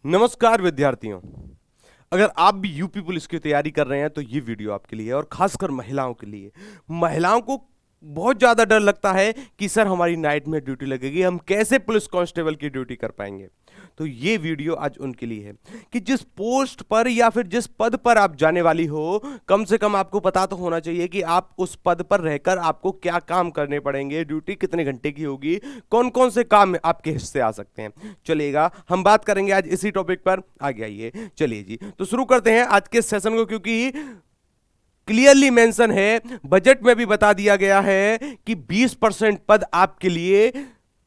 नमस्कार विद्यार्थियों। अगर आप भी यूपी पुलिस की तैयारी कर रहे हैं तो ये वीडियो आपके लिए है और खासकर महिलाओं के लिए। महिलाओं को बहुत ज्यादा डर लगता है कि सर हमारी नाइट में ड्यूटी लगेगी, हम कैसे पुलिस कांस्टेबल की ड्यूटी कर पाएंगे। तो ये वीडियो आज उनके लिए है कि जिस पोस्ट पर या फिर जिस पद पर आप जाने वाली हो, कम से कम आपको पता तो होना चाहिए कि आप उस पद पर रहकर आपको क्या काम करने पड़ेंगे, ड्यूटी कितने घंटे की होगी, कौन कौन से काम आपके हिस्से आ सकते हैं। चलिएगा, हम बात करेंगे आज इसी टॉपिक पर। आगे आइए, चलिए जी, तो शुरू करते हैं आज के सेशन को, क्योंकि क्लियरली मेंशन है, बजट में भी बता दिया गया है कि 20% पद आपके लिए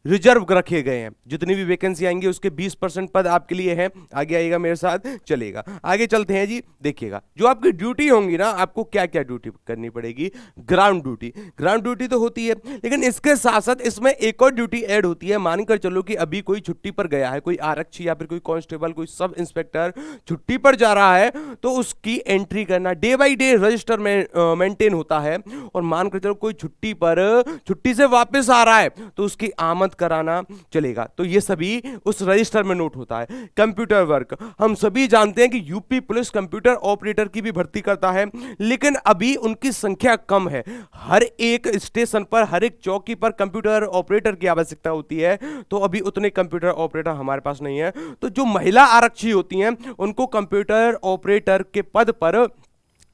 रिजर्व रखे गए हैं। जितनी भी वैकेंसी आएंगी उसके 20% पद आपके लिए हैं। आगे आइएगा मेरे साथ, चलेगा आगे चलते हैं जी। देखिएगा, जो आपकी ड्यूटी होंगी ना, आपको क्या क्या ड्यूटी करनी पड़ेगी। ग्राउंड ड्यूटी, ग्राउंड ड्यूटी तो होती है, लेकिन इसके साथ साथ इसमें एक और ड्यूटी ऐड होती है। मानकर चलो कि अभी कोई छुट्टी पर गया है, कोई आरक्षी या फिर कोई कांस्टेबल, कोई सब इंस्पेक्टर छुट्टी पर जा रहा है, तो उसकी एंट्री करना डे बाई डे रजिस्टर में मेंटेन होता है। और मानकर चलो कोई छुट्टी से वापस आ रहा है तो उसकी आमद कराना, चलेगा, तो ये सभी उस रजिस्टर में नोट होता है। कंप्यूटर वर्क, हम सभी जानते हैं कि यूपी पुलिस कंप्यूटर ऑपरेटर की भी भर्ती करता है, लेकिन अभी उनकी संख्या कम है। हर एक स्टेशन पर, हर एक चौकी पर कंप्यूटर ऑपरेटर की आवश्यकता होती है, तो अभी उतने कंप्यूटर ऑपरेटर हमारे पास नहीं है। तो जो महिला आरक्षी होती हैं उनको कंप्यूटर ऑपरेटर के पद पर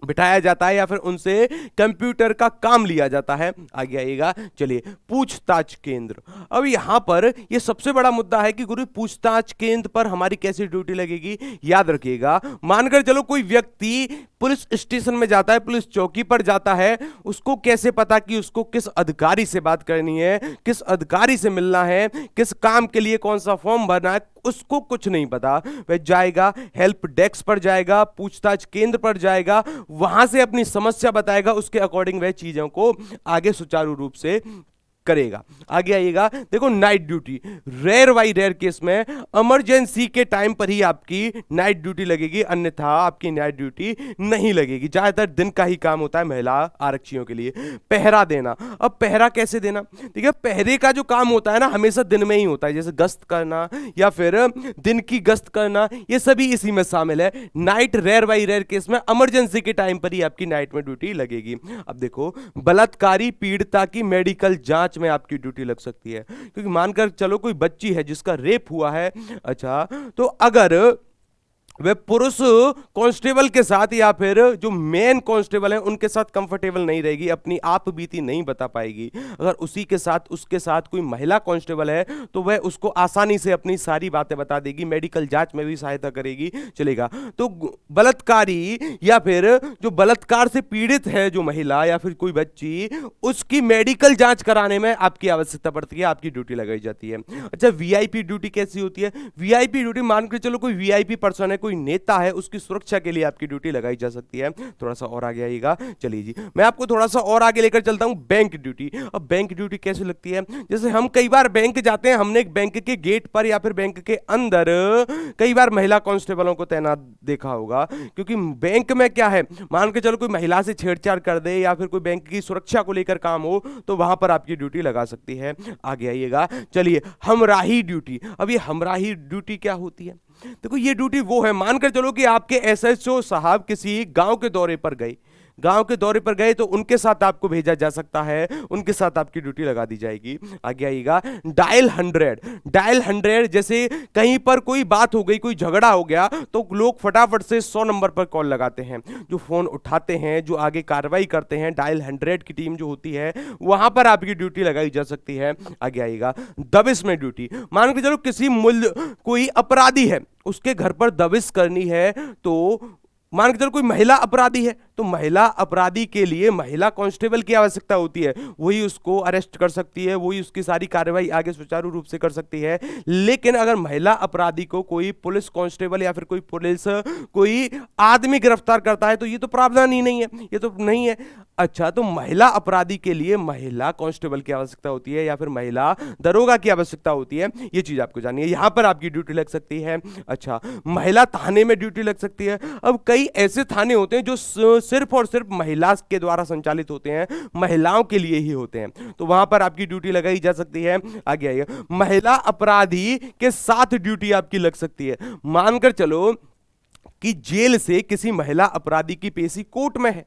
बिठाया जाता है या फिर उनसे कंप्यूटर का काम लिया जाता है। आगे आइएगा, चलिए, पूछताछ केंद्र। अब यहां पर यह सबसे बड़ा मुद्दा है कि गुरु पूछताछ केंद्र पर हमारी कैसी ड्यूटी लगेगी। याद रखिएगा, मानकर चलो कोई व्यक्ति पुलिस स्टेशन में जाता है, पुलिस चौकी पर जाता है, उसको कैसे पता कि उसको किस अधिकारी से बात करनी है, किस अधिकारी से मिलना है, किस काम के लिए कौन सा फॉर्म भरना है, उसको कुछ नहीं पता। वह जाएगा, हेल्प डेस्क पर जाएगा, पूछताछ केंद्र पर जाएगा, वहां से अपनी समस्या बताएगा, उसके अकॉर्डिंग वह चीजों को आगे सुचारू रूप से करेगा। आगे आइएगा, देखो night duty, rare by rare case में इमरजेंसी के टाइम पर ही आपकी नाइट ड्यूटी लगेगी, अन्यथा आपकी नाइट ड्यूटी नहीं लगेगी। ज्यादातर दिन का ही काम होता है महिला आरक्षियों के लिए। पहरा देना, अब पहरा कैसे देना, ठीक है, पहरे का जो काम होता है ना, हमेशा दिन में ही होता है, जैसे गश्त करना या फिर दिन की गश्त करना, ये सभी इसी में शामिल है। Night rare by rare case में इमरजेंसी के टाइम पर ही आपकी नाइट में ड्यूटी लगेगी। अब देखो, बलात्कारी पीड़िता की मेडिकल जांच में आपकी ड्यूटी लग सकती है, क्योंकि मानकर चलो कोई बच्ची है जिसका रेप हुआ है, अच्छा, तो अगर वे पुरुष कांस्टेबल के साथ या फिर जो मेन कांस्टेबल है उनके साथ कंफर्टेबल नहीं रहेगी, अपनी आप बीती नहीं बता पाएगी, अगर उसी के साथ उसके साथ कोई महिला कांस्टेबल है तो वह उसको आसानी से अपनी सारी बातें बता देगी, मेडिकल जांच में भी सहायता करेगी, चलेगा। तो बलात्कारी या फिर जो बलात्कार से पीड़ित है जो महिला या फिर कोई बच्ची, उसकी मेडिकल जांच कराने में आपकी आवश्यकता पड़ती है, आपकी ड्यूटी लगाई जाती है। अच्छा, वीआईपी ड्यूटी कैसी होती है। वीआईपी ड्यूटी, मानकर चलो कोई वीआईपी पर्सन है, कोई नेता है, उसकी सुरक्षा के लिए आपकी ड्यूटी लगाई जा सकती है। थोड़ा सा और आगे आइएगा, चलिए जी, मैं आपको थोड़ा सा और आगे लेकर चलता हूं। बैंक ड्यूटी, अब बैंक ड्यूटी कैसे लगती है, जैसे हम कई बार बैंक जाते हैं, हमने एक बैंक के गेट पर या फिर बैंक के अंदर कई बार महिला कांस्टेबलों को तैनात देखा होगा, क्योंकि बैंक में क्या है, मान के चलो कोई महिला से छेड़छाड़ कर दे या फिर कोई बैंक की सुरक्षा को लेकर काम हो, तो वहां पर आपकी ड्यूटी लगा सकती है। आगे आइएगा, चलिए, हमराही ड्यूटी। अब ये हमराही ड्यूटी क्या होती है, देखो ये ड्यूटी वो है, मानकर चलो कि आपके एसएचओ साहब किसी गांव के दौरे पर गए, गांव के दौरे पर गए तो उनके साथ आपको भेजा जा सकता है, उनके साथ आपकी ड्यूटी लगा दी जाएगी। आगे आइएगा, डायल 100, डायल 100, जैसे कहीं पर कोई बात हो गई, कोई झगड़ा हो गया, तो लोग फटाफट से 100 नंबर पर कॉल लगाते हैं, जो फोन उठाते हैं, जो आगे कार्रवाई करते हैं, डायल 100 की टीम जो होती है, वहां पर आपकी ड्यूटी लगाई जा सकती है। आगे आइएगा, दबिश में ड्यूटी, मान के चलो किसी मूल्य कोई अपराधी है, उसके घर पर दबिश करनी है, तो मान के चलो कोई महिला अपराधी है, तो महिला अपराधी के लिए महिला कांस्टेबल की आवश्यकता होती है, वही उसको अरेस्ट कर सकती है, वही उसकी सारी कार्रवाई आगे सुचारू रूप से कर सकती है। लेकिन अगर महिला अपराधी को कोई पुलिस कांस्टेबल या फिर कोई आदमी गिरफ्तार करता है तो ये तो प्रावधान ही नहीं है, ये तो नहीं है। अच्छा, तो महिला अपराधी के लिए महिला कांस्टेबल की आवश्यकता होती है या फिर महिला दरोगा की आवश्यकता होती है, ये चीज आपको जाननी है, यहां पर आपकी ड्यूटी लग सकती है। अच्छा, महिला थाने में ड्यूटी लग सकती है। अब कई ऐसे थाने होते हैं जो सिर्फ और सिर्फ महिला के द्वारा संचालित होते हैं, महिलाओं के लिए ही होते हैं, तो वहां पर आपकी ड्यूटी लगाई जा सकती है। आगे आइए, महिला अपराधी के साथ ड्यूटी आपकी लग सकती है। मानकर चलो कि जेल से किसी महिला अपराधी की पेशी कोर्ट में है,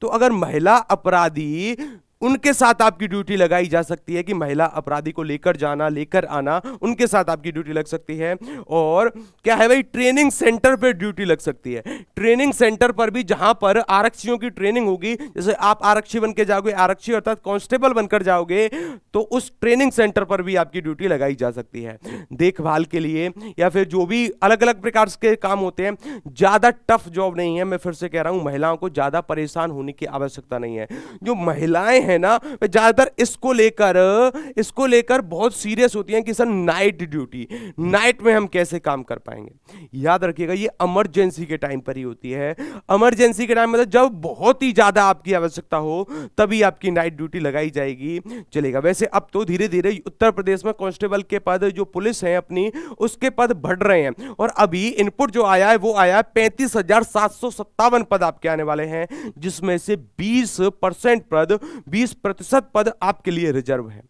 तो अगर महिला अपराधी, उनके साथ आपकी ड्यूटी लगाई जा सकती है कि महिला अपराधी को लेकर जाना, लेकर आना, उनके साथ आपकी ड्यूटी लग सकती है। और क्या है भाई, ट्रेनिंग सेंटर पर ड्यूटी लग सकती है। ट्रेनिंग सेंटर पर भी, जहां पर आरक्षियों की ट्रेनिंग होगी, जैसे आप आरक्षी बन के जाओगे, आरक्षी अर्थात कांस्टेबल बनकर जाओगे, तो उस ट्रेनिंग सेंटर पर भी आपकी ड्यूटी लगाई जा सकती है। देखभाल के लिए या फिर जो भी अलग अलग प्रकार के काम होते हैं, ज्यादा टफ जॉब नहीं है। मैं फिर से कह रहा हूं, महिलाओं को ज्यादा परेशान होने की आवश्यकता नहीं है। जो महिलाएं है ना, ज्यादातर इसको लेकर बहुत सीरियस होती हैं कि सर नाइट ड्यूटी, नाइट में हम कैसे काम कर पाएंगे। याद रखिएगा, ये इमरजेंसी के टाइम पर ही होती है। इमरजेंसी के टाइम मतलब जब बहुत ही ज्यादा आपकी आवश्यकता हो, तभी आपकी नाइट ड्यूटी लगाई जाएगी, चलेगा। वैसे अब तो धीरे धीरे उत्तर प्रदेश में कांस्टेबल के पद, जो पुलिस है अपनी, उसके पद बढ़ रहे हैं। और अभी इनपुट जो आया है वो आया 35,757 पद आपके आने वाले हैं, जिसमें से 20% पद आपके लिए रिजर्व है।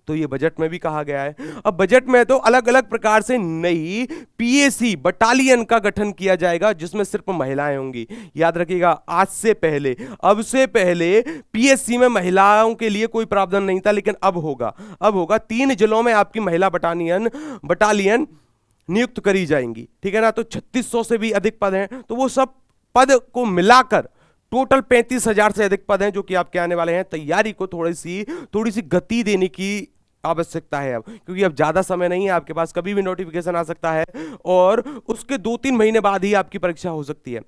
तो ये बजट में भी कहा गया है। अब बजट में तो अलग अलग प्रकार से नई पीएसी बटालियन का गठन किया जाएगा, जिसमें सिर्फ महिलाएं होंगी। याद रखिएगा, आज से पहले, अब से पहले पीएससी में महिलाओं के लिए कोई प्रावधान नहीं था, लेकिन अब होगा 3 जिलों में आपकी महिला बटालियन नियुक्त करी जाएंगी, ठीक है ना। तो 3600 से भी अधिक पद हैं, तो वो सब पद को मिलाकर टोटल 35,000 से अधिक पद हैं जो कि आपके आने वाले हैं। तैयारी को थोड़ी सी गति देने की आवश्यकता है अब, क्योंकि अब ज्यादा समय नहीं है आपके पास, कभी भी नोटिफिकेशन आ सकता है और उसके 2-3 महीने बाद ही आपकी परीक्षा हो सकती है।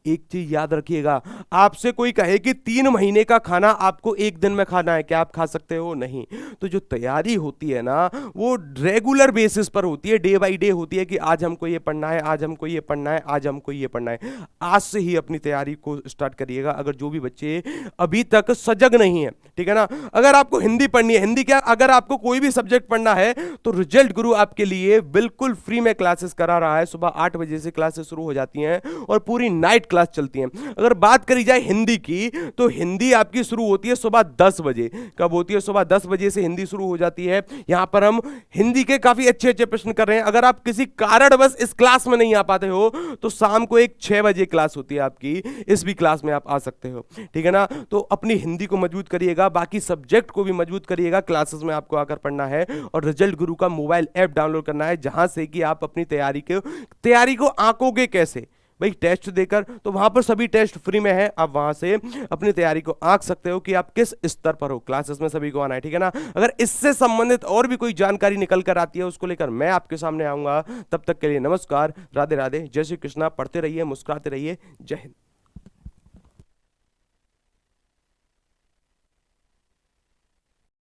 एक चीज याद रखिएगा, आपसे कोई कहे कि 3 महीने का खाना आपको 1 दिन में खाना है, क्या आप खा सकते हो? नहीं। तो जो तैयारी होती है ना, वो रेगुलर बेसिस पर होती है, डे बाई डे होती है कि आज हमको ये पढ़ना है, आज हमको ये पढ़ना है, आज हमको ये पढ़ना है। आज से ही अपनी तैयारी को स्टार्ट करिएगा। अगर जो भी बच्चे अभी तक सजग नहीं है, ठीक है ना, अगर आपको हिंदी पढ़नी है, हिंदी क्या, अगर आपको कोई भी सब्जेक्ट पढ़ना है, तो रिजल्ट गुरु आपके लिए बिल्कुल फ्री में क्लासेस करा रहा है। सुबह 8 बजे से क्लासेस शुरू हो जाती हैं और पूरी नाइट क्लास चलती हैं। अगर बात करी जाए हिंदी की, तो हिंदी आपकी शुरू होती है सुबह 10 बजे। कब होती है? सुबह 10 बजे से हिंदी शुरू हो जाती है। यहां पर हम हिंदी के काफी अच्छे अच्छे प्रश्न कर रहे हैं। अगर आप किसी कारणवश इस क्लास में नहीं आ पाते हो, तो शाम को एक 6 बजे क्लास होती है आपकी, इस भी क्लास में आप आ सकते हो, ठीक है ना। तो अपनी हिंदी को मजबूत करिएगा, बाकी सब्जेक्ट को भी मजबूत करिएगा। क्लासेस में आपको आकर पढ़ना है और रिजल्ट गुरु का मोबाइल ऐप डाउनलोड करना है, जहां से कि आप अपनी तैयारी को आंकोगे कैसे भाई, टेस्ट देकर। तो वहां पर सभी टेस्ट फ्री में है, आप वहां से अपनी तैयारी को आंक सकते हो कि आप किस स्तर पर हो। क्लासेस में सभी को आना है, ठीक है ना। अगर इससे संबंधित और भी कोई जानकारी निकल कर आती है, उसको लेकर मैं आपके सामने आऊंगा। तब तक के लिए नमस्कार, राधे राधे, जय श्री कृष्णा। पढ़ते रहिए, मुस्कुराते रहिए। जय हिंद।